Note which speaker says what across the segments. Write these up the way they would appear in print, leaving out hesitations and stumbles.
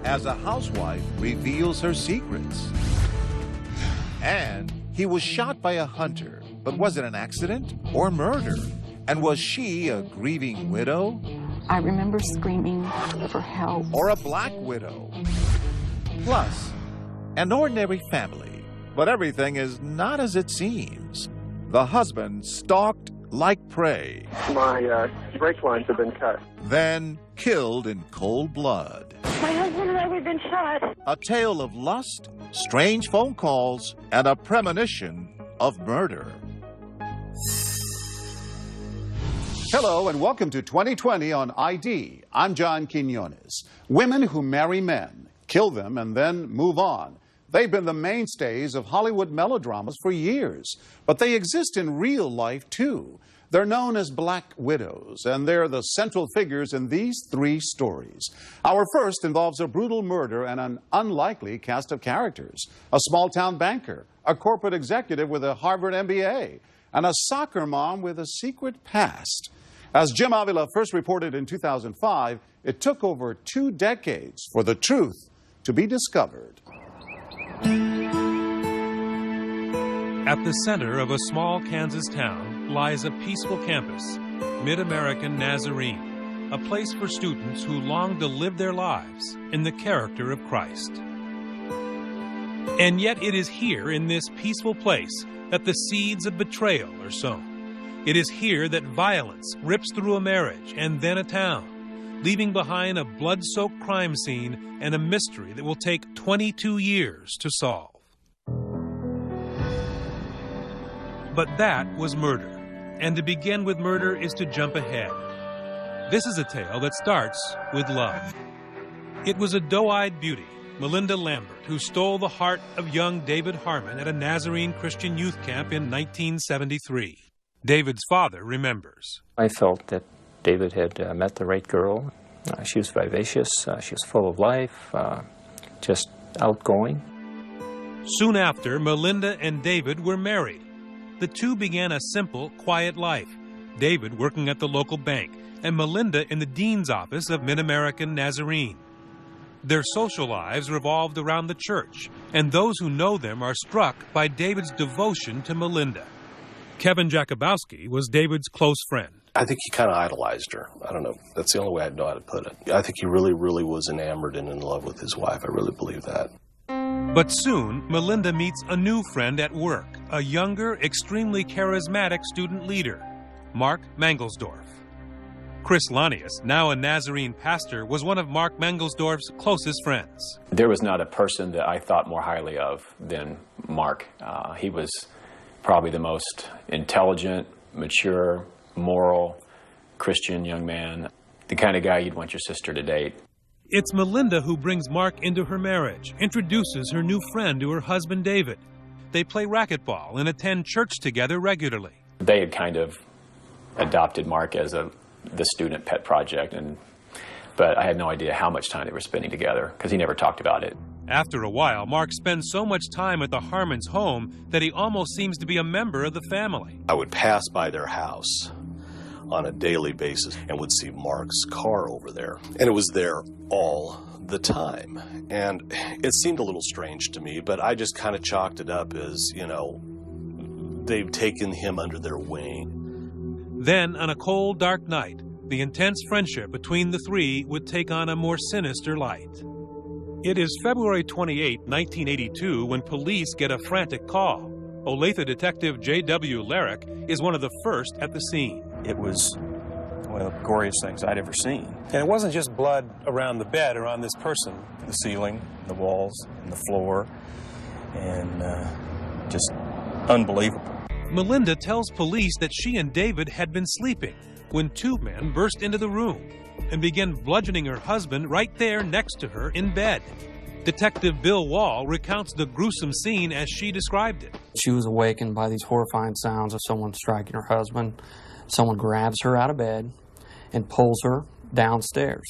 Speaker 1: as a housewife reveals her secrets. And he was shot by a hunter, but was it an accident or murder? And was she a grieving widow?
Speaker 2: I remember screaming for help.
Speaker 1: Or a black widow? Plus, an ordinary family, but everything is not as it seems. The husband stalked like prey.
Speaker 3: My brake lines have been cut.
Speaker 1: Then killed in cold blood.
Speaker 2: My husband and I, we've been shot.
Speaker 1: A tale of lust, strange phone calls, and a premonition of murder.
Speaker 4: Hello and welcome to 2020 on ID. I'm John Quinones. Women who marry men, kill them, and then move on. They've been the mainstays of Hollywood melodramas for years, but they exist in real life too. They're known as black widows, and they're the central figures in these three stories. Our first involves a brutal murder and an unlikely cast of characters. A small-town banker, a corporate executive with a Harvard MBA, and a soccer mom with a secret past. As Jim Avila first reported in 2005, it took over 2 decades for the truth to be discovered.
Speaker 5: At the center of a small Kansas town lies a peaceful campus, Mid-American Nazarene, a place for students who long to live their lives in the character of Christ. And yet it is here in this peaceful place that the seeds of betrayal are sown. It is here that violence rips through a marriage and then a town, leaving behind a blood-soaked crime scene and a mystery that will take 22 years to solve. But that was murder, and to begin with murder is to jump ahead. This is a tale that starts with love. It was a doe-eyed beauty, Melinda Lambert, who stole the heart of young David Harmon at a Nazarene Christian youth camp in 1973. David's father remembers.
Speaker 6: I felt that David had met the right girl. She was vivacious, she was full of life, just outgoing.
Speaker 5: Soon after, Melinda and David were married. The two began a simple, quiet life, David working at the local bank and Melinda in the dean's office of Mid-American Nazarene. Their social lives revolved around the church, and those who know them are struck by David's devotion to Melinda. Kevin Jakubowski was David's close friend.
Speaker 7: I think he kind of idolized her. I don't know. That's the only way I know how to put it. I think he really, really was enamored and in love with his wife. I really believe that.
Speaker 5: But soon, Melinda meets a new friend at work, a younger, extremely charismatic student leader, Mark Mangelsdorf. Chris Lanius, now a Nazarene pastor, was one of Mark Mangelsdorf's closest friends.
Speaker 6: There was not a person that I thought more highly of than Mark. He was probably the most intelligent, mature, moral, Christian young man, the kind of guy you'd want your sister to date.
Speaker 5: It's Melinda who brings Mark into her marriage, introduces her new friend to her husband David. They play racquetball and attend church together regularly.
Speaker 6: They had kind of adopted Mark as the student pet project, but I had no idea how much time they were spending together because he never talked about it.
Speaker 5: After a while, Mark spends so much time at the Harmon's home that he almost seems to be a member of the family.
Speaker 7: I would pass by their house on a daily basis and would see Mark's car over there. And it was there all the time. And it seemed a little strange to me, but I just kind of chalked it up as, they've taken him under their wing.
Speaker 5: Then, on a cold, dark night, the intense friendship between the three would take on a more sinister light. It is February 28, 1982, when police get a frantic call. Olathe detective J.W. Larrick is one of the first at the scene.
Speaker 8: It was one of the goriest things I'd ever seen. And it wasn't just blood around the bed or on this person. The ceiling, the walls, and the floor, and just unbelievable.
Speaker 5: Melinda tells police that she and David had been sleeping when two men burst into the room and began bludgeoning her husband right there next to her in bed. Detective Bill Wall recounts the gruesome scene as she described it.
Speaker 9: She was awakened by these horrifying sounds of someone striking her husband. Someone grabs her out of bed and pulls her downstairs.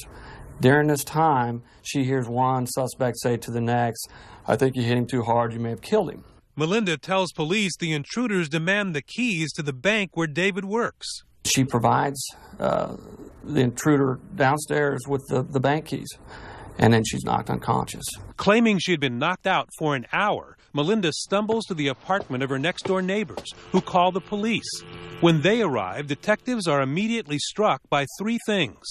Speaker 9: During this time, she hears one suspect say to the next, "I think you hit him too hard, you may have killed him."
Speaker 5: Melinda tells police the intruders demand the keys to the bank where David works.
Speaker 9: She provides the intruder downstairs with the bank keys. and then she's knocked unconscious.
Speaker 5: Claiming she had been knocked out for an hour, Melinda stumbles to the apartment of her next-door neighbors, who call the police. When they arrive, detectives are immediately struck by three things.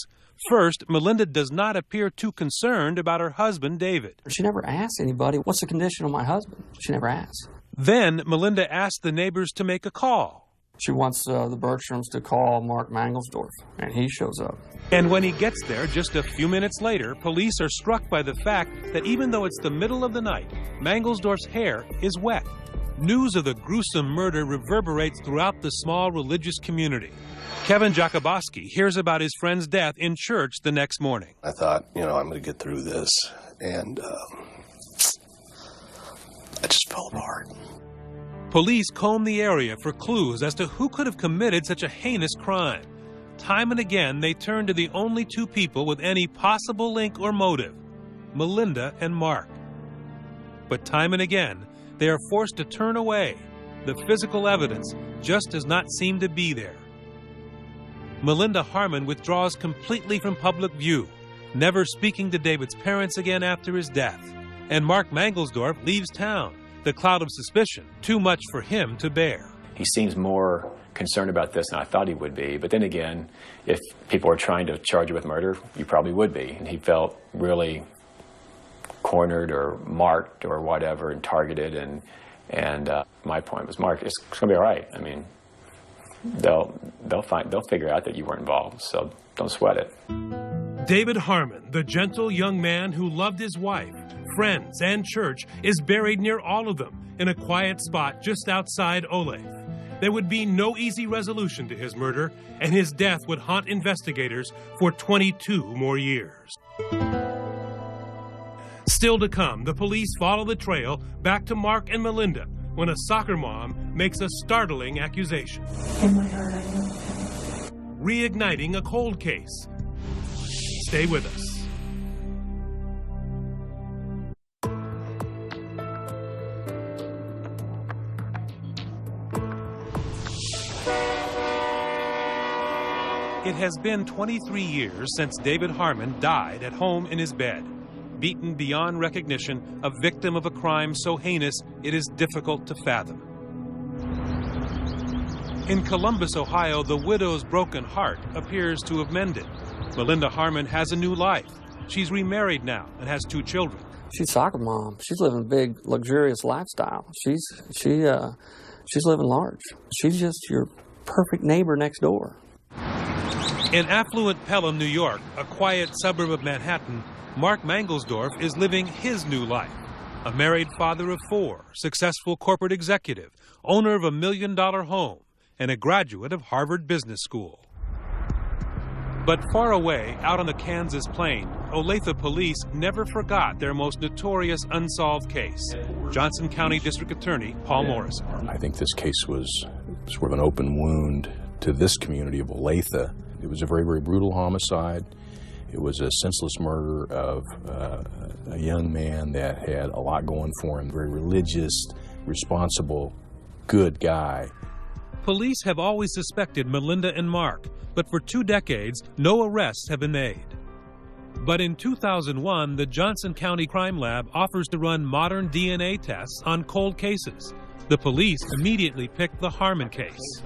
Speaker 5: First, Melinda does not appear too concerned about her husband, David.
Speaker 9: She never asks anybody, what's the condition of my husband? She never asks.
Speaker 5: Then, Melinda asks the neighbors to make a call.
Speaker 9: She wants the Bergströms to call Mark Mangelsdorf, and he shows up.
Speaker 5: And when he gets there, just a few minutes later, police are struck by the fact that even though it's the middle of the night, Mangelsdorf's hair is wet. News of the gruesome murder reverberates throughout the small religious community. Kevin Jakubowski hears about his friend's death in church the next morning.
Speaker 7: I thought, I'm going to get through this, and I just fell apart.
Speaker 5: Police comb the area for clues as to who could have committed such a heinous crime. Time and again, they turn to the only two people with any possible link or motive, Melinda and Mark. But time and again, they are forced to turn away. The physical evidence just does not seem to be there. Melinda Harmon withdraws completely from public view, never speaking to David's parents again after his death. And Mark Mangelsdorf leaves town, the cloud of suspicion too much for him to bear.
Speaker 6: He seems more concerned about this than I thought he would be. But then again, if people were trying to charge you with murder, you probably would be. And he felt really cornered or marked or whatever and targeted. And my point was, Mark, it's going to be all right. I mean, they'll figure out that you weren't involved, so don't sweat it.
Speaker 5: David Harmon, the gentle young man who loved his wife, friends, and church, is buried near all of them in a quiet spot just outside Olathe. There would be no easy resolution to his murder, and his death would haunt investigators for 22 more years. Still to come, the police follow the trail back to Mark and Melinda when a soccer mom makes a startling accusation.
Speaker 2: In my heart, I know.
Speaker 5: Reigniting a cold case. Stay with us. It has been 23 years since David Harmon died at home in his bed, beaten beyond recognition, a victim of a crime so heinous it is difficult to fathom. In Columbus, Ohio, the widow's broken heart appears to have mended. Melinda Harmon has a new life. She's remarried now and has 2 children.
Speaker 9: She's a soccer mom. She's living a big, luxurious lifestyle. She's living large. She's just your perfect neighbor next door.
Speaker 5: In affluent Pelham, New York, a quiet suburb of Manhattan, Mark Mangelsdorf is living his new life. A married father of 4, successful corporate executive, owner of $1 million home, and a graduate of Harvard Business School. But far away, out on the Kansas plain, Olathe police never forgot their most notorious unsolved case. Johnson County District Attorney Paul Morrison.
Speaker 10: I think this case was sort of an open wound to this community of Olathe. It was a very, very brutal homicide. It was a senseless murder of a young man that had a lot going for him. Very religious, responsible, good guy.
Speaker 5: Police have always suspected Melinda and Mark, but for 2 decades, no arrests have been made. But in 2001, the Johnson County Crime Lab offers to run modern DNA tests on cold cases. The police immediately picked the Harmon case.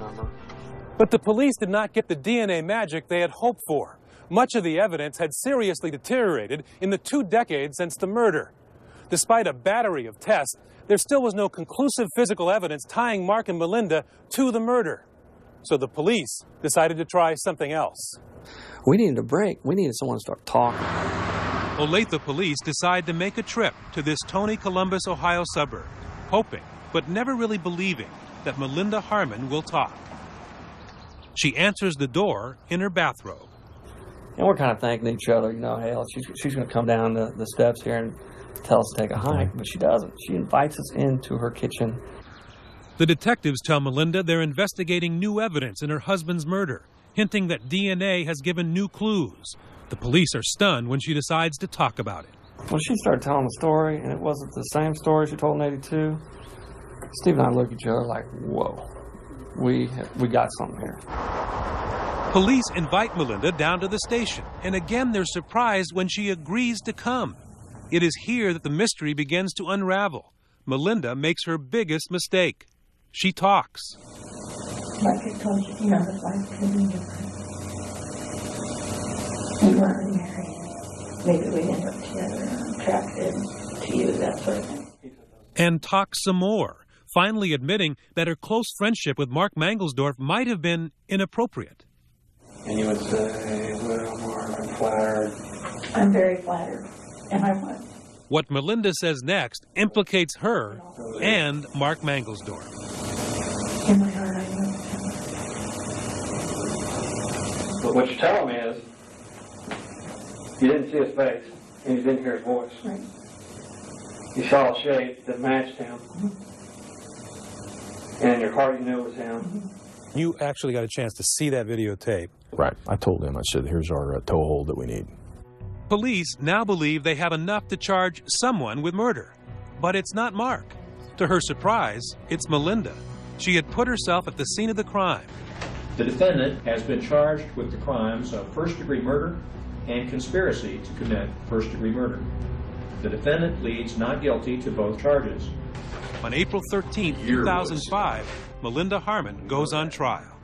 Speaker 5: But the police did not get the DNA magic they had hoped for. Much of the evidence had seriously deteriorated in the 2 decades since the murder. Despite a battery of tests, there still was no conclusive physical evidence tying Mark and Melinda to the murder. So the police decided to try something else.
Speaker 9: We needed a break. We needed someone to start talking.
Speaker 5: Olathe police decide to make a trip to this Tony Columbus, Ohio suburb, hoping, but never really believing, that Melinda Harmon will talk. She answers the door in her bathrobe.
Speaker 9: And we're kind of thanking each other, hell, she's going to come down the steps here and tell us to take a hike, but she doesn't. She invites us into her kitchen.
Speaker 5: The detectives tell Melinda they're investigating new evidence in her husband's murder, hinting that DNA has given new clues. The police are stunned when she decides to talk about it.
Speaker 9: When she started telling the story, and it wasn't the same story she told in 82, Steve and I looked at each other like, whoa, we got something here.
Speaker 5: Police invite Melinda down to the station, and again they're surprised when she agrees to come. It is here that the mystery begins to unravel. Melinda makes her biggest mistake. She talks.
Speaker 2: Like I told you, the life could be different. We weren't married. Maybe we'd end up together and I'm attracted to you, that sort of thing.
Speaker 5: And talks some more, finally admitting that her close friendship with Mark Mangelsdorf might have been inappropriate.
Speaker 8: And you would say, well, Mark, I'm flattered.
Speaker 2: I'm very flattered, and I was.
Speaker 5: What Melinda says next implicates her and Mark Mangelsdorf.
Speaker 2: In my heart, I knew it was him.
Speaker 8: But what you're telling me is, you didn't see his face, and you didn't hear his voice.
Speaker 2: Right.
Speaker 8: You saw a shape that matched him. And in your heart, you knew it was him.
Speaker 5: You actually got a chance to see that videotape.
Speaker 10: Right. I told him, I said, here's our toehold that we need.
Speaker 5: Police now believe they have enough to charge someone with murder. But it's not Mark. To her surprise, it's Melinda. She had put herself at the scene of the crime.
Speaker 11: The defendant has been charged with the crimes of first-degree murder and conspiracy to commit first-degree murder. The defendant pleads not guilty to both charges.
Speaker 5: On April 13, 2005, Melinda Harmon goes on trial.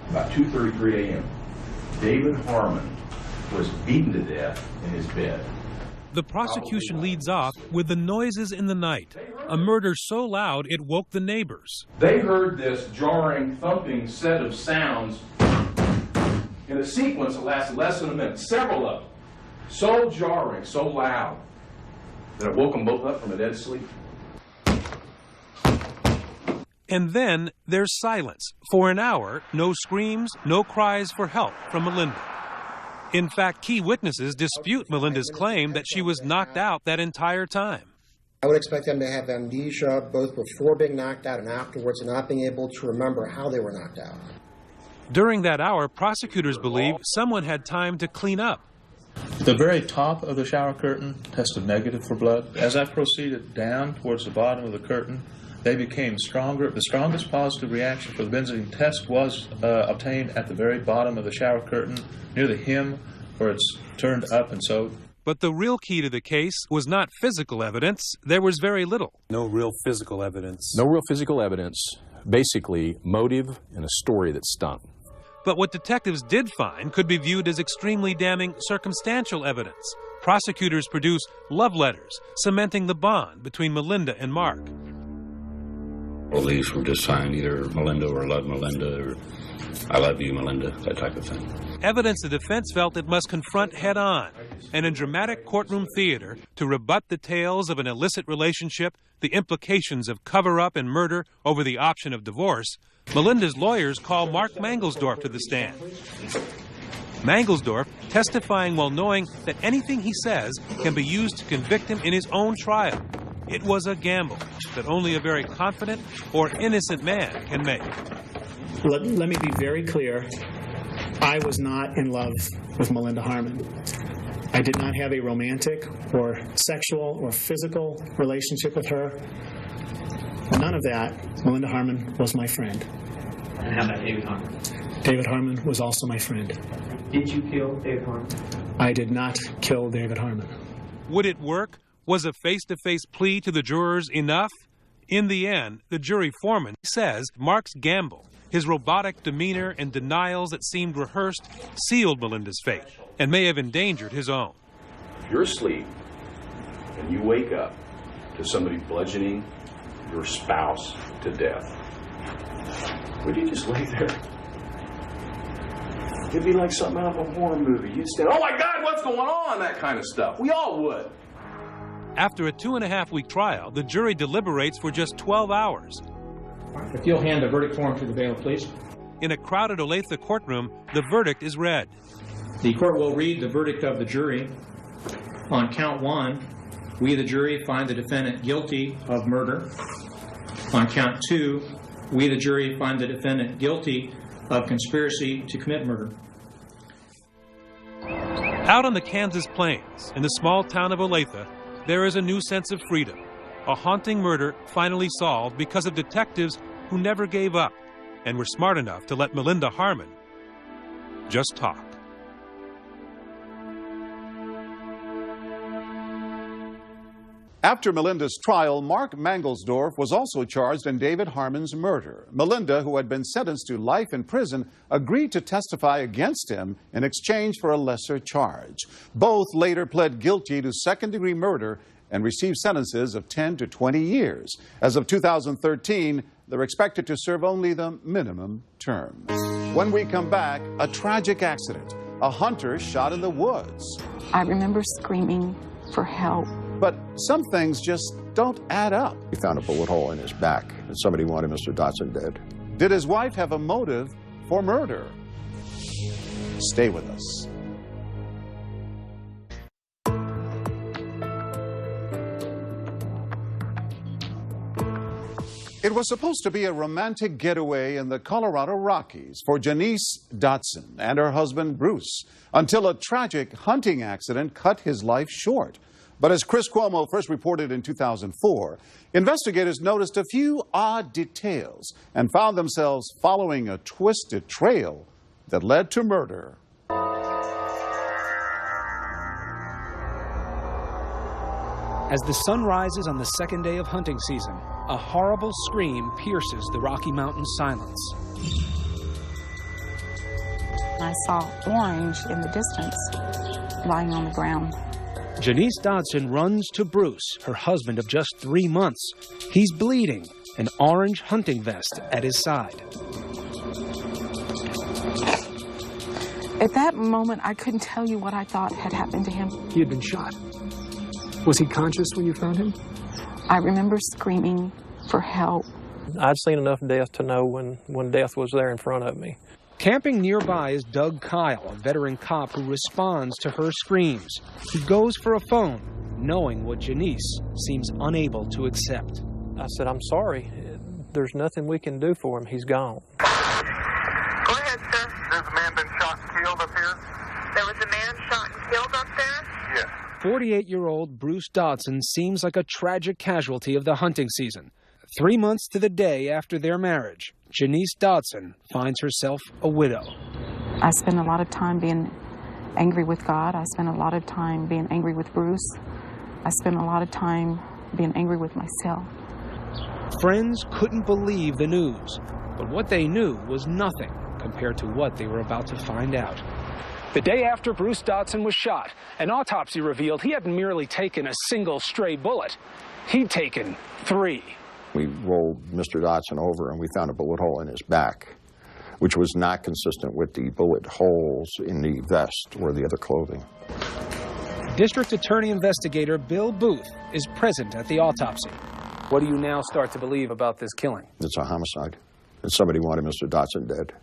Speaker 12: About 2:33 a.m., David Harmon was beaten to death in his bed.
Speaker 5: The prosecution leads off with the noises in the night, a murder so loud it woke the neighbors.
Speaker 12: They heard this jarring, thumping set of sounds in a sequence that lasted less than a minute, several of them. So jarring, so loud, that it woke them both up from a dead sleep.
Speaker 5: And then there's silence. For an hour, no screams, no cries for help from Melinda. In fact, key witnesses dispute Melinda's claim that she was knocked out that entire time.
Speaker 13: I would expect them to have amnesia both before being knocked out and afterwards, and not being able to remember how they were knocked out.
Speaker 5: During that hour, prosecutors believe someone had time to clean up.
Speaker 14: The very top of the shower curtain tested negative for blood. As I proceeded down towards the bottom of the curtain, they became stronger. The strongest positive reaction for the benzene test was obtained at the very bottom of the shower curtain, near the hem where it's turned up and sewed.
Speaker 5: But the real key to the case was not physical evidence. There was very little.
Speaker 6: No real physical evidence.
Speaker 10: No real physical evidence. Basically, motive and a story that stung.
Speaker 5: But what detectives did find could be viewed as extremely damning circumstantial evidence. Prosecutors produced love letters, cementing the bond between Melinda and Mark.
Speaker 15: Well, these were just signed either Melinda or love Melinda or I love you, Melinda, that type of thing.
Speaker 5: Evidence the defense felt it must confront head-on. And in dramatic courtroom theater, to rebut the tales of an illicit relationship, the implications of cover-up and murder over the option of divorce, Melinda's lawyers call Mark Mangelsdorf to the stand. Mangelsdorf testifying while knowing that anything he says can be used to convict him in his own trial. It was a gamble that only a very confident or innocent man can make.
Speaker 16: Let me be very clear. I was not in love with Melinda Harmon. I did not have a romantic or sexual or physical relationship with her. None of that. Melinda Harmon was my friend.
Speaker 17: And how about David Harmon?
Speaker 16: David Harmon was also my friend.
Speaker 17: Did you kill David Harmon?
Speaker 16: I did not kill David Harmon.
Speaker 5: Would it work? Was a face-to-face plea to the jurors enough? In the end, the jury foreman says Mark's gamble, his robotic demeanor and denials that seemed rehearsed, sealed Melinda's fate and may have endangered his own.
Speaker 12: If you're asleep and you wake up to somebody bludgeoning your spouse to death, would you just lay there? It'd be like something out of a horror movie. You'd stand, oh my God, what's going on? That kind of stuff. We all would.
Speaker 5: After a 2.5-week trial, the jury deliberates for just 12 hours.
Speaker 17: If you'll hand the verdict form to the bailiff, please.
Speaker 5: In a crowded Olathe courtroom, the verdict is read.
Speaker 17: The court will read the verdict of the jury. On count 1, we, the jury, find the defendant guilty of murder. On count 2, we, the jury, find the defendant guilty of conspiracy to commit murder.
Speaker 5: Out on the Kansas plains, in the small town of Olathe, there is a new sense of freedom. A haunting murder finally solved because of detectives who never gave up and were smart enough to let Melinda Harmon just talk.
Speaker 4: After Melinda's trial, Mark Mangelsdorf was also charged in David Harmon's murder. Melinda, who had been sentenced to life in prison, agreed to testify against him in exchange for a lesser charge. Both later pled guilty to second-degree murder and received sentences of 10 to 20 years. As of 2013, they're expected to serve only the minimum term. When we come back, a tragic accident. A hunter shot in the woods.
Speaker 18: I remember screaming for help.
Speaker 4: But some things just don't add up.
Speaker 19: He found a bullet hole in his back, and somebody wanted Mr. Dotson dead.
Speaker 4: Did his wife have a motive for murder? Stay with us. It was supposed to be a romantic getaway in the Colorado Rockies for Janice Dotson and her husband Bruce, until a tragic hunting accident cut his life short. But as Chris Cuomo first reported in 2004, investigators noticed a few odd details and found themselves following a twisted trail that led to murder.
Speaker 20: As the sun rises on the second day of hunting season, a horrible scream pierces the Rocky Mountain silence.
Speaker 18: I saw orange in the distance, lying on the ground.
Speaker 20: Janice Dotson runs to Bruce, her husband of just 3 months. He's bleeding, an orange hunting vest at his side.
Speaker 18: At that moment, I couldn't tell you what I thought had happened to him.
Speaker 21: He had been shot. Was he conscious when you found him?
Speaker 18: I remember screaming for help.
Speaker 22: I'd seen enough death to know when death was there in front of me.
Speaker 20: Camping nearby is Doug Kyle, a veteran cop who responds to her screams. He goes for a phone, knowing what Janice seems unable to accept.
Speaker 22: I said, I'm sorry. There's nothing we can do for him. He's gone.
Speaker 23: Go ahead, sir. There's a man been shot and killed up here? There was a man shot and killed up there? Yes.
Speaker 20: 48-year-old Bruce Dotson seems like a tragic casualty of the hunting season. 3 months to the day after their marriage, Janice Dotson finds herself a widow.
Speaker 18: I spent a lot of time being angry with God. I spent a lot of time being angry with Bruce. I spent a lot of time being angry with myself.
Speaker 20: Friends couldn't believe the news, but what they knew was nothing compared to what they were about to find out. The day after Bruce Dotson was shot, an autopsy revealed he hadn't merely taken a single stray bullet. He'd taken 3.
Speaker 19: We rolled Mr. Dotson over and we found a bullet hole in his back, which was not consistent with the bullet holes in the vest or the other clothing.
Speaker 20: District Attorney Investigator Bill Booth is present at the autopsy. What do you now start to believe about this killing?
Speaker 19: It's a homicide. And somebody wanted Mr. Dotson dead.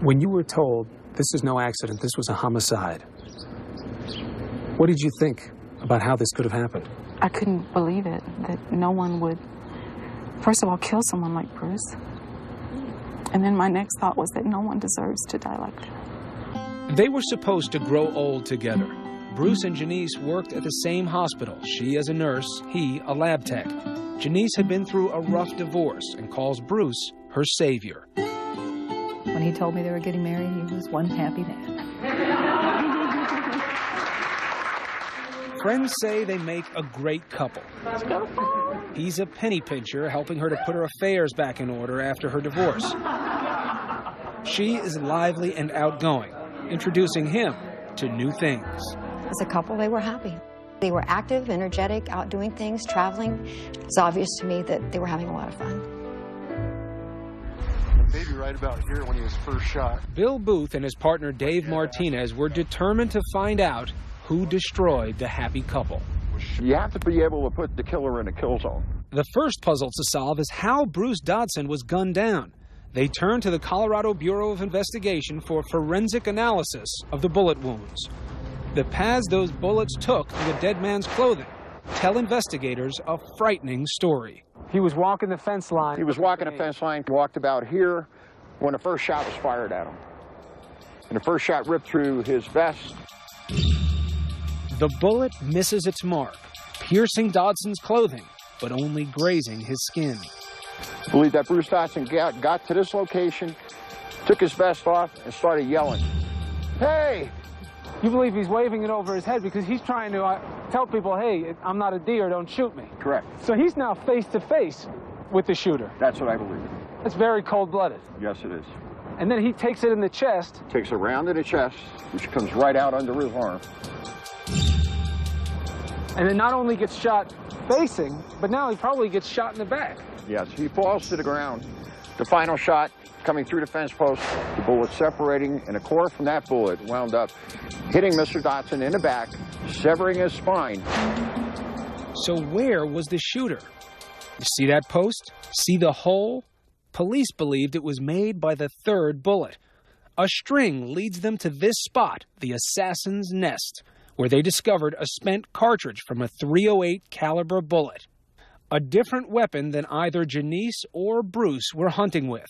Speaker 21: When you were told this is no accident, this was a homicide, what did you think about how this could have happened?
Speaker 18: I couldn't believe it, that no one would, first of all, kill someone like Bruce. And then my next thought was that no one deserves to die like that.
Speaker 20: They were supposed to grow old together. Bruce and Janice worked at the same hospital, she as a nurse, he a lab tech. Janice had been through a rough divorce and calls Bruce her savior.
Speaker 24: When he told me they were getting married, he was one happy man.
Speaker 20: Friends say they make a great couple. He's a penny pincher, helping her to put her affairs back in order after her divorce. She is lively and outgoing, introducing him to new things.
Speaker 25: As a couple, they were happy. They were active, energetic, out doing things, traveling. It's obvious to me that they were having a lot of fun.
Speaker 26: Maybe right about here when he was first shot.
Speaker 20: Bill Booth and his partner Dave Martinez were determined to find out who destroyed the happy couple.
Speaker 27: You have to be able to put the killer in a kill zone.
Speaker 20: The first puzzle to solve is how Bruce Dotson was gunned down. They turned to the Colorado Bureau of Investigation for forensic analysis of the bullet wounds. The paths those bullets took to the dead man's clothing tell investigators a frightening story.
Speaker 21: He was walking the fence line.
Speaker 27: He was walking the fence line, walked about here when the first shot was fired at him. And the first shot ripped through his vest.
Speaker 20: The bullet misses its mark, piercing Dodson's clothing, but only grazing his skin.
Speaker 27: I believe that Bruce Dotson got to this location, took his vest off, and started yelling. Hey!
Speaker 21: You believe he's waving it over his head because he's trying to tell people, hey, I'm not a deer, don't shoot me.
Speaker 27: Correct.
Speaker 21: So he's now face to face with the shooter.
Speaker 27: That's what I believe.
Speaker 21: That's very cold-blooded.
Speaker 27: Yes, it is.
Speaker 21: And then he takes it in the chest.
Speaker 27: Takes it round in the chest, which comes right out under his arm.
Speaker 21: And then not only gets shot facing, but now he probably gets shot in the back.
Speaker 27: Yes, he falls to the ground. The final shot coming through the fence post, the bullet separating, and a core from that bullet wound up hitting Mr. Dotson in the back, severing his spine.
Speaker 20: So where was the shooter? You see that post? See the hole? Police believed it was made by the third bullet. A string leads them to this spot, the assassin's nest, where they discovered a spent cartridge from a .308 caliber bullet. A different weapon than either Janice or Bruce were hunting with.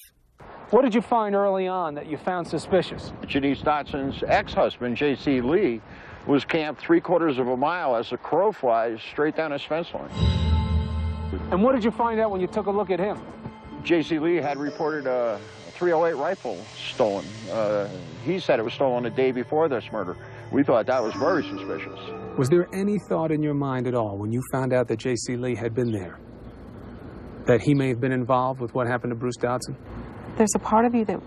Speaker 21: What did you find early on that you found suspicious?
Speaker 27: Janice Dotson's ex-husband, J.C. Lee, was camped 3/4 of a mile as the crow flies straight down his fence line.
Speaker 21: And what did you find out when you took a look at him?
Speaker 27: J.C. Lee had reported a .308 rifle stolen. He said it was stolen the day before this murder. We thought that was very suspicious.
Speaker 21: Was there any thought in your mind at all when you found out that J.C. Lee had been there, that he may have been involved with what happened to Bruce Dodson?
Speaker 18: There's a part of you that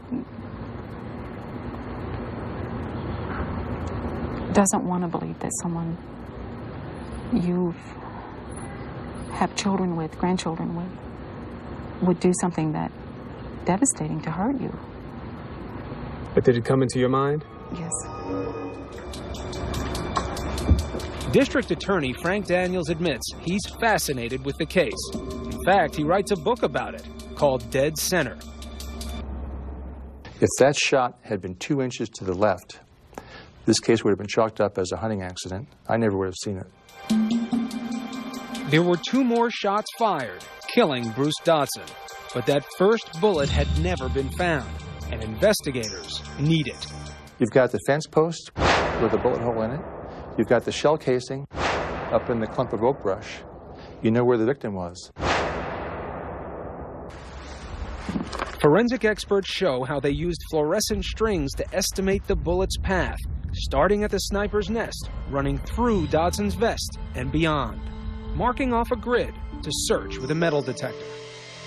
Speaker 18: doesn't want to believe that someone you have children with, grandchildren with, would do something that devastating to hurt you.
Speaker 21: But did it come into your mind?
Speaker 18: Yes.
Speaker 20: District Attorney Frank Daniels admits he's fascinated with the case. In fact, he writes a book about it called Dead Center.
Speaker 1: If that shot had been 2 inches to the left, this case would have been chalked up as a hunting accident. I never would have seen it.
Speaker 20: There were 2 more shots fired, killing Bruce Dodson. But that first bullet had never been found, and investigators need it.
Speaker 1: You've got the fence post with a bullet hole in it. You've got the shell casing up in the clump of oak brush. You know where the victim was.
Speaker 20: Forensic experts show how they used fluorescent strings to estimate the bullet's path, starting at the sniper's nest, running through Dodson's vest and beyond, marking off a grid to search with a metal detector.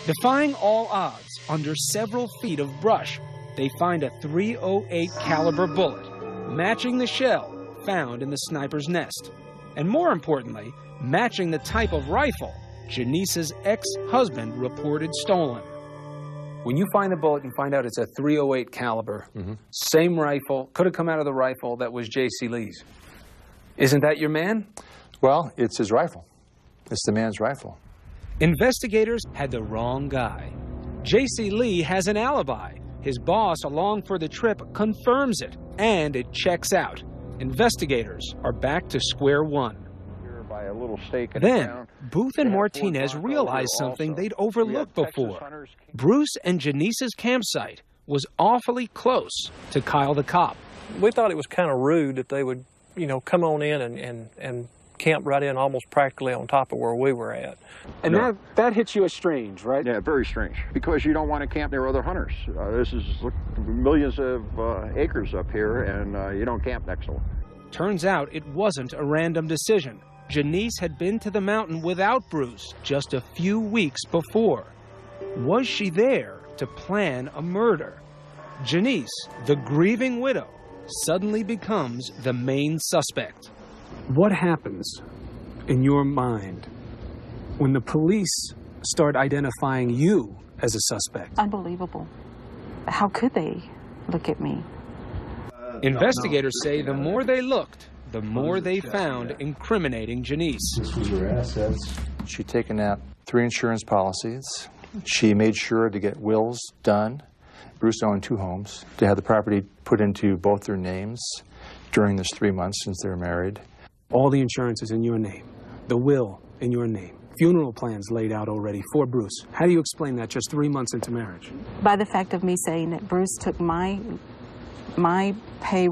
Speaker 20: Defying all odds, under several feet of brush, they find a .308 caliber bullet, matching the shell found in the sniper's nest, and more importantly, matching the type of rifle Janice's ex-husband reported stolen.
Speaker 21: When you find the bullet and find out it's a .308 caliber, same rifle, could have come out of the rifle that was J.C. Lee's. Isn't that your man?
Speaker 1: Well, it's his rifle. It's the man's rifle.
Speaker 20: Investigators had the wrong guy. J.C. Lee has an alibi. His boss along for the trip confirms it, and it checks out. Investigators are back to square one.
Speaker 27: By a little stake in
Speaker 20: Then,
Speaker 27: the ground.
Speaker 20: Booth and Martinez realized something they'd overlooked before. Bruce and Janice's campsite was awfully close to Kyle the cop.
Speaker 22: We thought it was kind of rude that they would, come on in and camp right in almost practically on top of where we were at.
Speaker 21: And that hits you as strange, right?
Speaker 27: Yeah, very strange. Because you don't want to camp near other hunters. This is millions of acres up here, and you don't camp next to them.
Speaker 20: Turns out it wasn't a random decision. Janice had been to the mountain without Bruce just a few weeks before. Was she there to plan a murder? Janice, the grieving widow, suddenly becomes the main suspect.
Speaker 21: What happens in your mind when the police start identifying you as a suspect?
Speaker 18: Unbelievable. How could they look at me?
Speaker 20: Investigators say the more they looked, the more they found incriminating Janice.
Speaker 1: This was her assets. She'd taken out 3 insurance policies. She made sure to get wills done. Bruce owned 2 homes. To have the property put into both their names during this 3 months since they were married.
Speaker 21: All the insurance is in your name. The will in your name. Funeral plans laid out already for Bruce. How do you explain that just 3 months into marriage?
Speaker 18: By the fact of me saying that Bruce took my pay,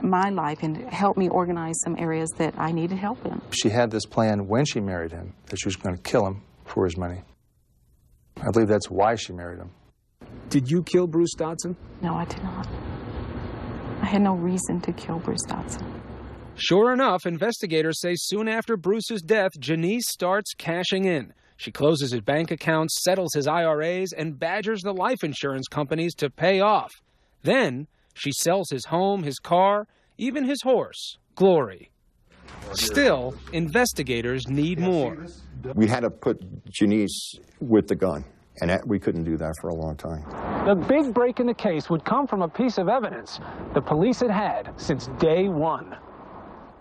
Speaker 18: my life, and helped me organize some areas that I needed help in.
Speaker 1: She had this plan when she married him that she was going to kill him for his money. I believe that's why she married him.
Speaker 21: Did you kill Bruce Dodson?
Speaker 18: No, I did not. I had no reason to kill Bruce Dodson.
Speaker 20: Sure enough, investigators say soon after Bruce's death, Janice starts cashing in. She closes his bank accounts, settles his IRAs, and badgers the life insurance companies to pay off. Then, she sells his home, his car, even his horse, Glory. Still, investigators need more.
Speaker 19: We had to put Janice with the gun, and we couldn't do that for a long time.
Speaker 20: The big break in the case would come from a piece of evidence the police had had since day one.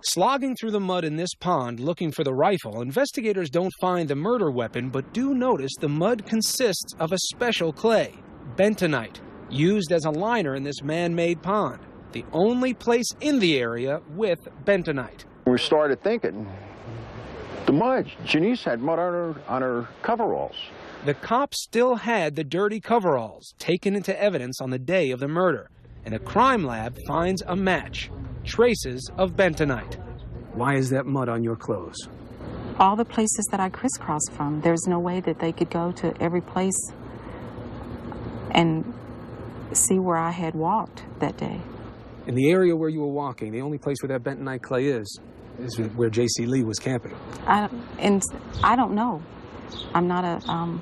Speaker 20: Slogging through the mud in this pond looking for the rifle, investigators don't find the murder weapon, but do notice the mud consists of a special clay, bentonite, used as a liner in this man-made pond, the only place in the area with bentonite.
Speaker 27: We started thinking, the mud, Janice had mud on her coveralls.
Speaker 20: The cops still had the dirty coveralls taken into evidence on the day of the murder, and a crime lab finds a match, traces of bentonite. Why is that mud on your clothes?
Speaker 18: All the places that I crisscrossed from, there's no way that they could go to every place and see where I had walked that day.
Speaker 20: In the area where you were walking, the only place where that bentonite clay is where J.C. Lee was camping.
Speaker 18: I don't know. I'm not a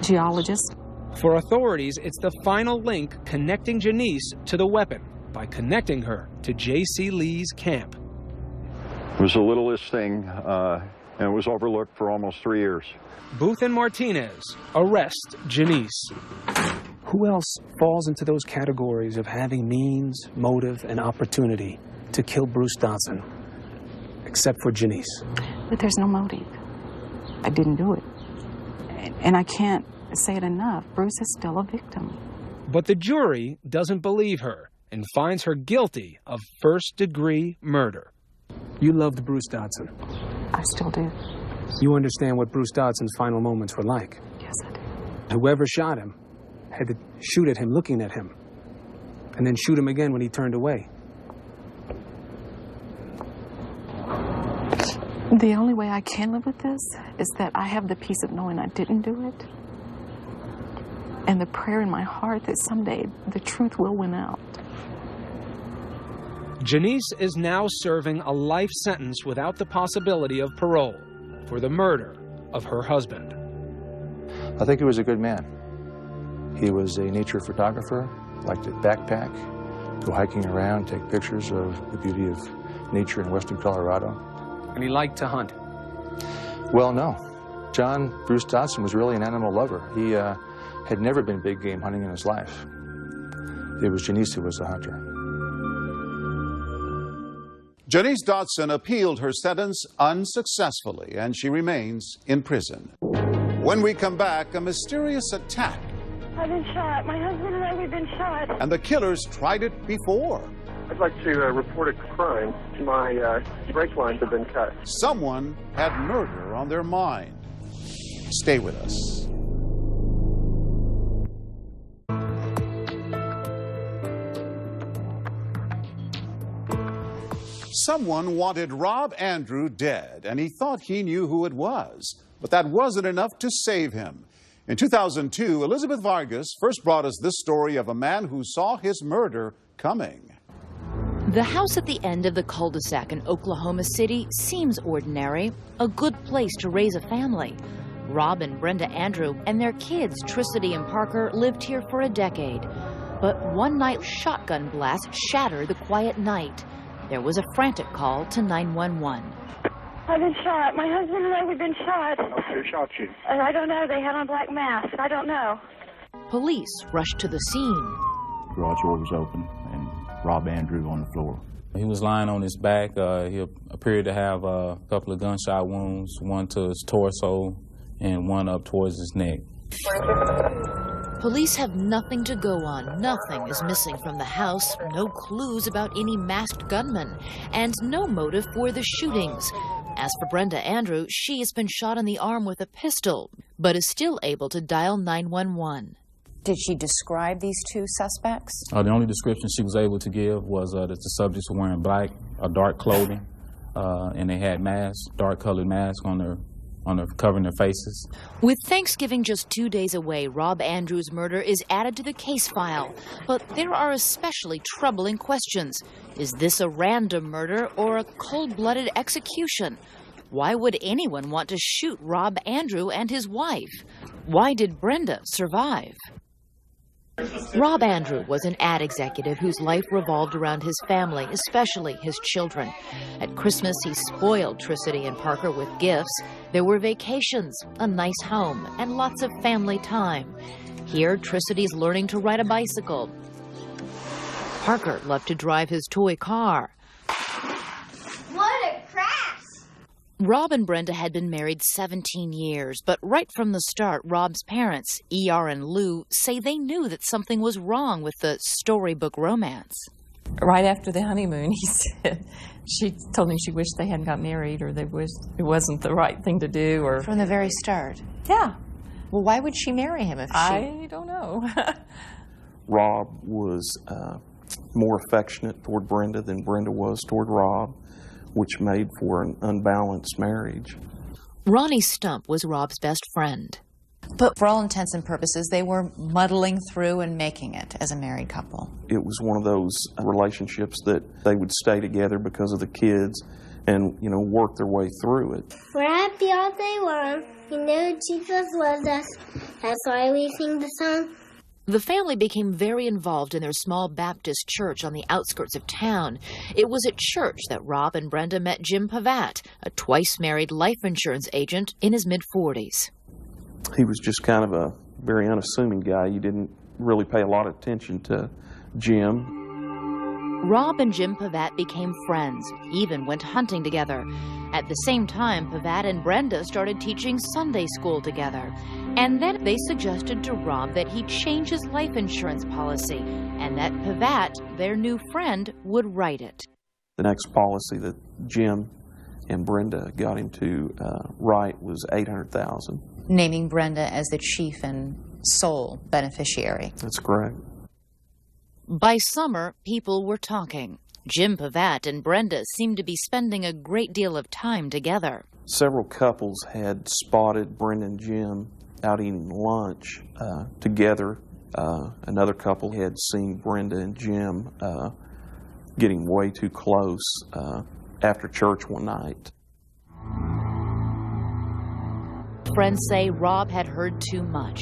Speaker 18: geologist.
Speaker 20: For authorities, it's the final link connecting Janice to the weapon by connecting her to J.C. Lee's camp.
Speaker 27: It was the littlest thing, and it was overlooked for almost 3 years.
Speaker 20: Booth and Martinez arrest Janice. Who else falls into those categories of having means, motive, and opportunity to kill Bruce Dodson, except for Janice?
Speaker 18: But there's no motive. I didn't do it. And I can't say it enough. Bruce is still a victim.
Speaker 20: But the jury doesn't believe her and finds her guilty of first-degree murder. You loved Bruce Dodson.
Speaker 18: I still do.
Speaker 20: You understand what Bruce Dodson's final moments were like.
Speaker 18: Yes, I do.
Speaker 20: Whoever shot him had to shoot at him looking at him, and then shoot him again when he turned away.
Speaker 18: The only way I can live with this is that I have the peace of knowing I didn't do it, and the prayer in my heart that someday the truth will win out.
Speaker 20: Janice is now serving a life sentence without the possibility of parole for the murder of her husband.
Speaker 1: I think he was a good man. He was a nature photographer, liked to backpack, go hiking around, take pictures of the beauty of nature in western Colorado.
Speaker 20: And he liked to hunt.
Speaker 1: Well, no. John Bruce Dodson was really an animal lover. He had never been big game hunting in his life. It was Janice who was the hunter.
Speaker 4: Janice Dodson appealed her sentence unsuccessfully, and she remains in prison. When we come back, a mysterious attack.
Speaker 23: I've been shot. My husband and I, we've been shot.
Speaker 4: And the killers tried it before.
Speaker 26: I'd like to report a crime. My brake lines have been cut.
Speaker 4: Someone had murder on their mind. Stay with us. Someone wanted Rob Andrew dead, and he thought he knew who it was. But that wasn't enough to save him. In 2002, Elizabeth Vargas first brought us this story of a man who saw his murder coming.
Speaker 2: The house at the end of the cul-de-sac in Oklahoma City seems ordinary, a good place to raise a family. Rob and Brenda Andrew and their kids, Tricity and Parker, lived here for a decade. But one night, shotgun blasts shattered the quiet night. There was a frantic call to 911.
Speaker 23: I've been shot. My husband and I, we've been shot.
Speaker 26: Who shot you?
Speaker 23: I don't know. They had on black masks. I don't know.
Speaker 2: Police rushed to the scene.
Speaker 3: Garage door was open and Rob Andrew on the floor. He was lying on his back. He appeared to have a couple of gunshot wounds, one to his torso and one up towards his neck.
Speaker 2: Police have nothing to go on. Nothing is missing from the house. No clues about any masked gunman. And no motive for the shootings. As for Brenda Andrew, she has been shot in the arm with a pistol, but is still able to dial 911.
Speaker 7: Did she describe these two suspects?
Speaker 3: The only description she was able to give was that the subjects were wearing black, dark clothing, and they had masks, dark-colored masks on their covering their faces.
Speaker 2: With Thanksgiving just 2 days away, Rob Andrews' murder is added to the case file. But there are especially troubling questions. Is this a random murder or a cold-blooded execution? Why would anyone want to shoot Rob Andrew and his wife? Why did Brenda survive? Rob Andrew was an ad executive whose life revolved around his family, especially his children. At Christmas, he spoiled Tricity and Parker with gifts. There were vacations, a nice home, and lots of family time. Here, Tricity's learning to ride a bicycle. Parker loved to drive his toy car.
Speaker 6: What a crash!
Speaker 2: Rob and Brenda had been married 17 years, but right from the start, Rob's parents, E.R. and Lou, say they knew that something was wrong with the storybook romance.
Speaker 8: Right after the honeymoon, she told him she wished they hadn't got married, or it wasn't the right thing to do. Or
Speaker 7: From the very start?
Speaker 8: Yeah.
Speaker 7: Well, why would she marry him if she...
Speaker 8: I don't know.
Speaker 9: Rob was more affectionate toward Brenda than Brenda was toward Rob, which made for an unbalanced marriage.
Speaker 2: Ronnie Stump was Rob's best friend.
Speaker 7: But for all intents and purposes, they were muddling through and making it as a married couple.
Speaker 9: It was one of those relationships that they would stay together because of the kids and, work their way through it.
Speaker 6: We're happy all day long. We know Jesus loves us. That's why we sing the song.
Speaker 2: The family became very involved in their small Baptist church on the outskirts of town. It was at church that Rob and Brenda met Jim Pavat, a twice-married life insurance agent in his mid-40s.
Speaker 9: He was just kind of a very unassuming guy. You didn't really pay a lot of attention to Jim.
Speaker 2: Rob and Jim Pavat became friends, even went hunting together. At the same time, Pavat and Brenda started teaching Sunday school together. And then they suggested to Rob that he change his life insurance policy and that Pavat, their new friend, would write it.
Speaker 9: The next policy that Jim and Brenda got him to write was $800,000.
Speaker 7: Naming Brenda as the chief and sole beneficiary.
Speaker 9: That's correct.
Speaker 2: By summer, people were talking. Jim Pavat and Brenda seemed to be spending a great deal of time together.
Speaker 9: Several couples had spotted Brenda and Jim out eating lunch together. Another couple had seen Brenda and Jim getting way too close after church one night.
Speaker 2: Friends say Rob had heard too much.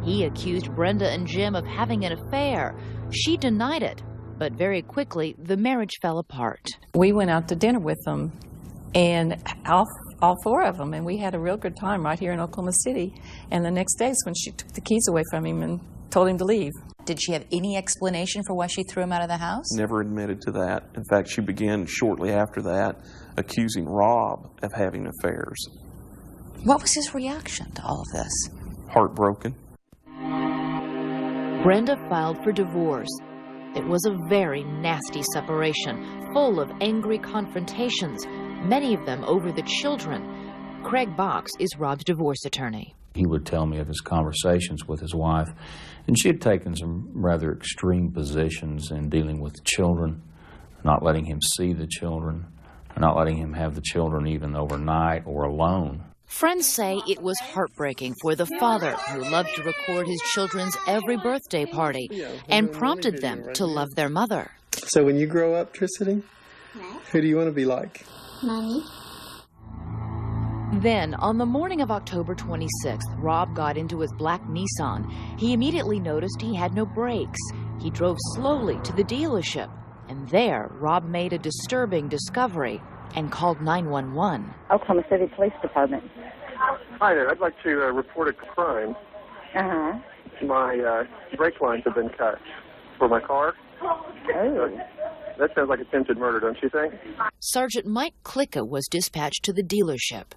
Speaker 2: He accused Brenda and Jim of having an affair. She denied it, but very quickly the marriage fell apart.
Speaker 8: We went out to dinner with them, and all four of them, and we had a real good time right here in Oklahoma City. And the next day is when she took the keys away from him and told him to leave.
Speaker 7: Did she have any explanation for why she threw him out of the house?
Speaker 9: Never admitted to that. In fact, she began shortly after that accusing Rob of having affairs.
Speaker 7: What was his reaction to all of this?
Speaker 9: Heartbroken.
Speaker 2: Brenda filed for divorce. It was a very nasty separation, full of angry confrontations, many of them over the children. Craig Box is Rob's divorce attorney.
Speaker 10: He would tell me of his conversations with his wife, and she had taken some rather extreme positions in dealing with the children, not letting him see the children, not letting him have the children even overnight or alone.
Speaker 2: Friends say it was heartbreaking for the father who loved to record his children's every birthday party and prompted them to love their mother.
Speaker 11: So when you grow up, Tricity, who do you want to be like?
Speaker 6: Mommy.
Speaker 2: Then, on the morning of October 26th, Rob got into his black Nissan. He immediately noticed he had no brakes. He drove slowly to the dealership, and there, Rob made a disturbing discovery and called 911.
Speaker 13: Oklahoma City Police Department.
Speaker 26: Hi there. I'd like to report a crime.
Speaker 13: Uh-huh.
Speaker 26: My brake lines have been cut for my car.
Speaker 13: Oh.
Speaker 26: That sounds like attempted murder, don't you think?
Speaker 2: Sergeant Mike Klicka was dispatched to the dealership.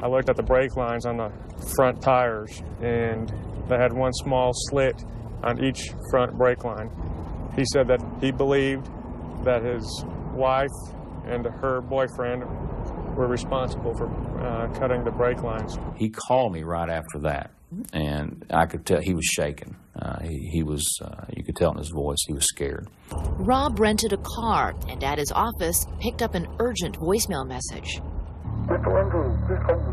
Speaker 14: I looked at the brake lines on the front tires, and they had one small slit on each front brake line. He said that he believed that his wife and her boyfriend were responsible for cutting the brake lines.
Speaker 10: He called me right after that, and I could tell he was shaken. He was, you could tell in his voice, he was scared.
Speaker 2: Rob rented a car and at his office picked up an urgent voicemail message.
Speaker 23: Mr. Andrews, please come to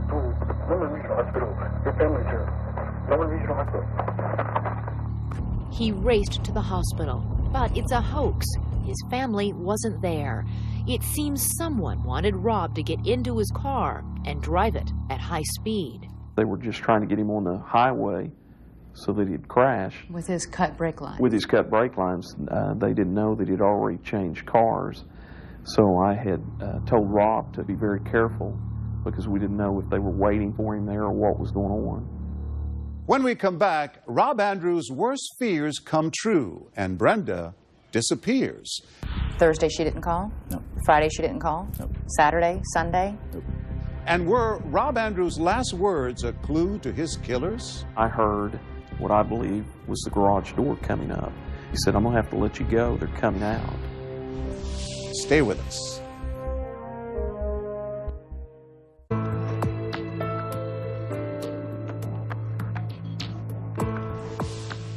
Speaker 2: He raced to the hospital, but it's a hoax. His family wasn't there. It seems someone wanted Rob to get into his car and drive it at high speed.
Speaker 9: They were just trying to get him on the highway so that he'd crash.
Speaker 7: With his cut brake lines.
Speaker 9: With his cut brake lines. They didn't know that he'd already changed cars. So I had told Rob to be very careful because we didn't know if they were waiting for him there or what was going on.
Speaker 4: When we come back, Rob Andrews' worst fears come true, and Brenda disappears.
Speaker 7: Thursday she didn't call?
Speaker 10: No.
Speaker 7: Friday she didn't call?
Speaker 10: No.
Speaker 7: Saturday? Sunday?
Speaker 10: Nope.
Speaker 4: And were Rob Andrews' last words a clue to his killers?
Speaker 9: I heard what I believe was the garage door coming up. He said, "I'm going to have to let you go. They're coming out."
Speaker 4: Stay with us.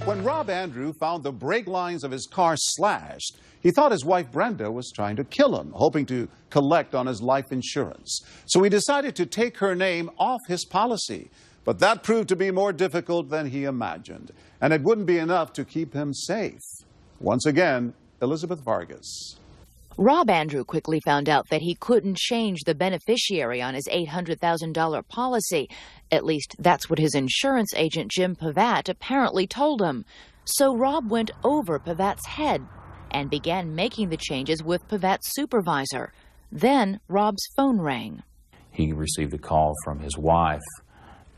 Speaker 4: When Rob Andrew found the brake lines of his car slashed, he thought his wife Brenda was trying to kill him, hoping to collect on his life insurance. So he decided to take her name off his policy. But that proved to be more difficult than he imagined, and it wouldn't be enough to keep him safe. Once again, Elizabeth Vargas.
Speaker 2: Rob Andrew quickly found out that he couldn't change the beneficiary on his $800,000 policy. At least that's what his insurance agent, Jim Pavat, apparently told him. So Rob went over Pavat's head and began making the changes with Pavat's supervisor. Then Rob's phone rang.
Speaker 10: He received a call from his wife,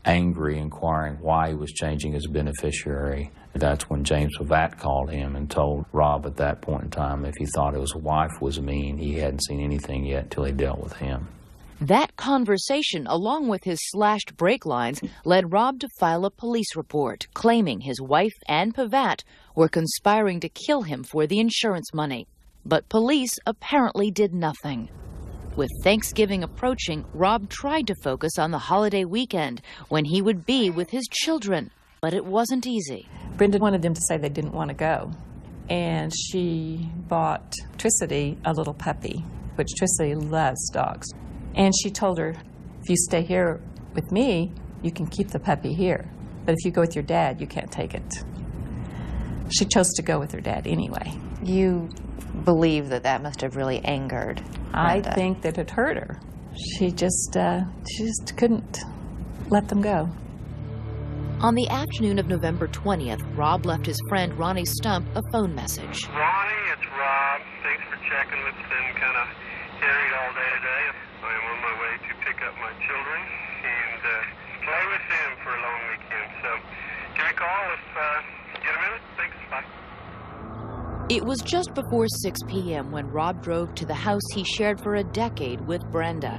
Speaker 10: angry, inquiring why he was changing his beneficiary. That's when James Pavat called him and told Rob at that point in time if he thought his wife was mean, he hadn't seen anything yet until he dealt with him.
Speaker 2: That conversation, along with his slashed brake lines, led Rob to file a police report claiming his wife and Pavat were conspiring to kill him for the insurance money. But police apparently did nothing. With Thanksgiving approaching, Rob tried to focus on the holiday weekend when he would be with his children. But it wasn't easy.
Speaker 8: Brenda wanted them to say they didn't want to go. And she bought Tricity a little puppy, which Tricity loves dogs. And she told her, if you stay here with me, you can keep the puppy here. But if you go with your dad, you can't take it. She chose to go with her dad anyway.
Speaker 7: You believe that that must have really angered Brenda.
Speaker 8: I think that it hurt her. She just couldn't let them go.
Speaker 2: On the afternoon of November 20th, Rob left his friend Ronnie Stump a phone message.
Speaker 23: Ronnie, it's Rob. Thanks for checking. It's been kind of harried all day today. I am on my way to pick up my children and play with them for a long weekend. So give me a call if you get a minute. Thanks. Bye.
Speaker 2: It was just before 6 p.m. when Rob drove to the house he shared for a decade with Brenda.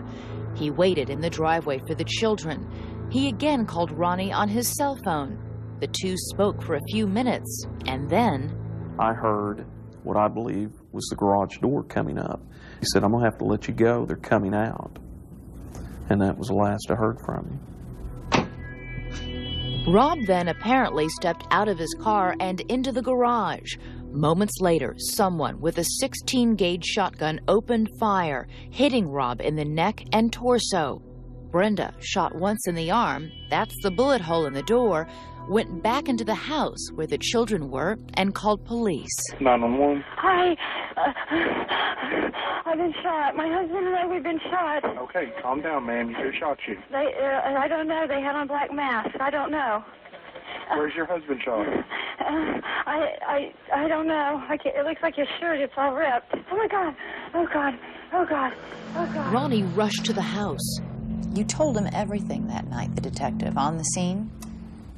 Speaker 2: He waited in the driveway for the children. He again called Ronnie on his cell phone. The two spoke for a few minutes, and then
Speaker 9: I heard what I believe was the garage door coming up. He said, "I'm going to have to let you go. They're coming out." And that was the last I heard from him.
Speaker 2: Rob then apparently stepped out of his car and into the garage. Moments later, someone with a 16-gauge shotgun opened fire, hitting Rob in the neck and torso. Brenda, shot once in the arm, that's the bullet hole in the door, went back into the house where the children were and called police.
Speaker 23: 911.
Speaker 13: Hi. I've been shot. My husband and I, we've been shot.
Speaker 23: Okay, calm down, ma'am. Who shot you?
Speaker 13: They, I don't know. They had on black masks. I don't know.
Speaker 23: Where's your husband shot?
Speaker 13: I don't know. It looks like his shirt. It's all ripped. Oh my God. Oh God. Oh God. Oh God.
Speaker 2: Ronnie rushed to the house.
Speaker 7: You told him everything that night, the detective, on the scene?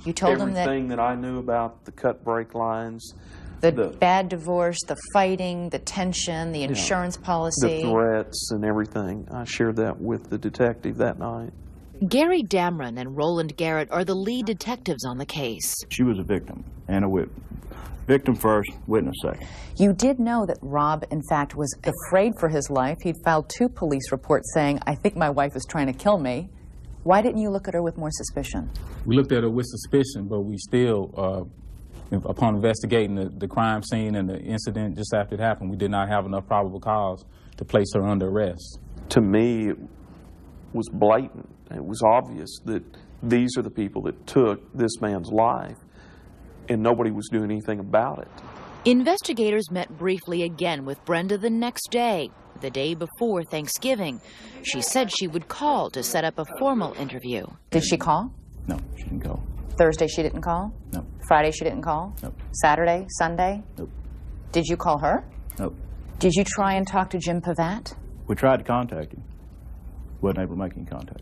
Speaker 7: You told him that
Speaker 9: everything that I knew about the cut brake lines,
Speaker 7: the bad divorce, the fighting, the tension, the insurance policy,
Speaker 9: the threats and everything. I shared that with the detective that night.
Speaker 2: Gary Damron and Roland Garrett are the lead detectives on the case.
Speaker 5: She was a victim and a witness. Victim first, witness second.
Speaker 12: You did know that Rob, in fact, was afraid for his life. He'd filed 2 police reports saying, "I think my wife is trying to kill me." Why didn't you look at her with more suspicion?
Speaker 3: We looked at her with suspicion, but we still, upon investigating the crime scene and the incident just after it happened, we did not have enough probable cause to place her under arrest.
Speaker 9: To me, it was blatant. It was obvious that these are the people that took this man's life. and nobody was doing anything about it.
Speaker 2: Investigators met briefly again with Brenda the next day, the day before Thanksgiving. She said she would call to set up a formal interview.
Speaker 12: Did she call?
Speaker 3: No, she didn't call.
Speaker 12: Thursday she didn't call?
Speaker 3: No.
Speaker 12: Friday she didn't call?
Speaker 3: Nope.
Speaker 12: Saturday, Sunday?
Speaker 3: Nope.
Speaker 12: Did you call her?
Speaker 3: Nope.
Speaker 12: Did you try and talk to Jim Pavat?
Speaker 3: We tried to contact him. Wasn't able to make any contact.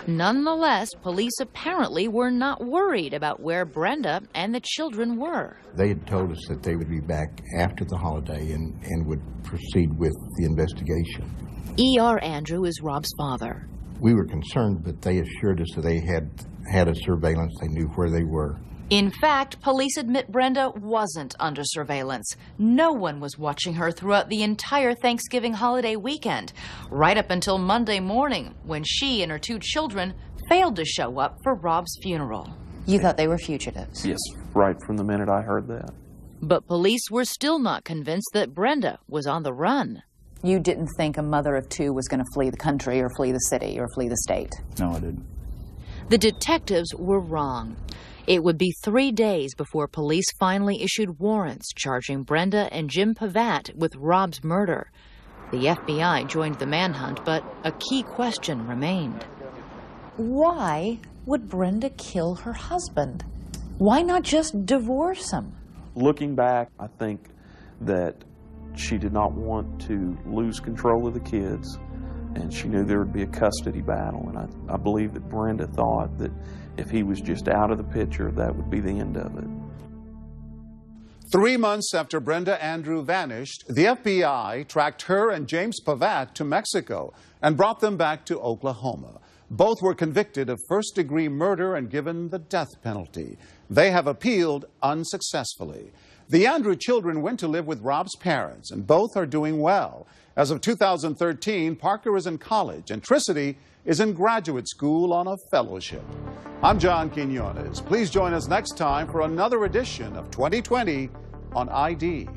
Speaker 2: Nonetheless, police apparently were not worried about where Brenda and the children were.
Speaker 15: They had told us that they would be back after the holiday and would proceed with the investigation.
Speaker 2: E.R. Andrew is Rob's father.
Speaker 15: We were concerned, but they assured us that they had a surveillance. They knew where they were.
Speaker 2: In fact, police admit Brenda wasn't under surveillance. No one was watching her throughout the entire Thanksgiving holiday weekend, right up until Monday morning, when she and her 2 children failed to show up for Rob's funeral.
Speaker 12: You thought they were fugitives?
Speaker 9: Yes, right from the minute I heard that.
Speaker 2: But police were still not convinced that Brenda was on the run.
Speaker 12: You didn't think a mother of 2 was going to flee the country or flee the city or flee the state?
Speaker 3: No, I didn't.
Speaker 2: The detectives were wrong. It would be 3 days before police finally issued warrants charging Brenda and Jim Pavat with Rob's murder. The FBI joined the manhunt, but a key question remained.
Speaker 12: Why would Brenda kill her husband? Why not just divorce him?
Speaker 9: Looking back, I think that she did not want to lose control of the kids, and she knew there would be a custody battle, and I believe that Brenda thought that if he was just out of the picture, that would be the end of it.
Speaker 4: 3 months after Brenda Andrew vanished, the FBI tracked her and James Pavat to Mexico and brought them back to Oklahoma. Both were convicted of first-degree murder and given the death penalty. They have appealed unsuccessfully. The Andrew children went to live with Rob's parents, and both are doing well. As of 2013, Parker is in college, and Tricity is in graduate school on a fellowship. I'm John Quinones. Please join us next time for another edition of 2020 on ID.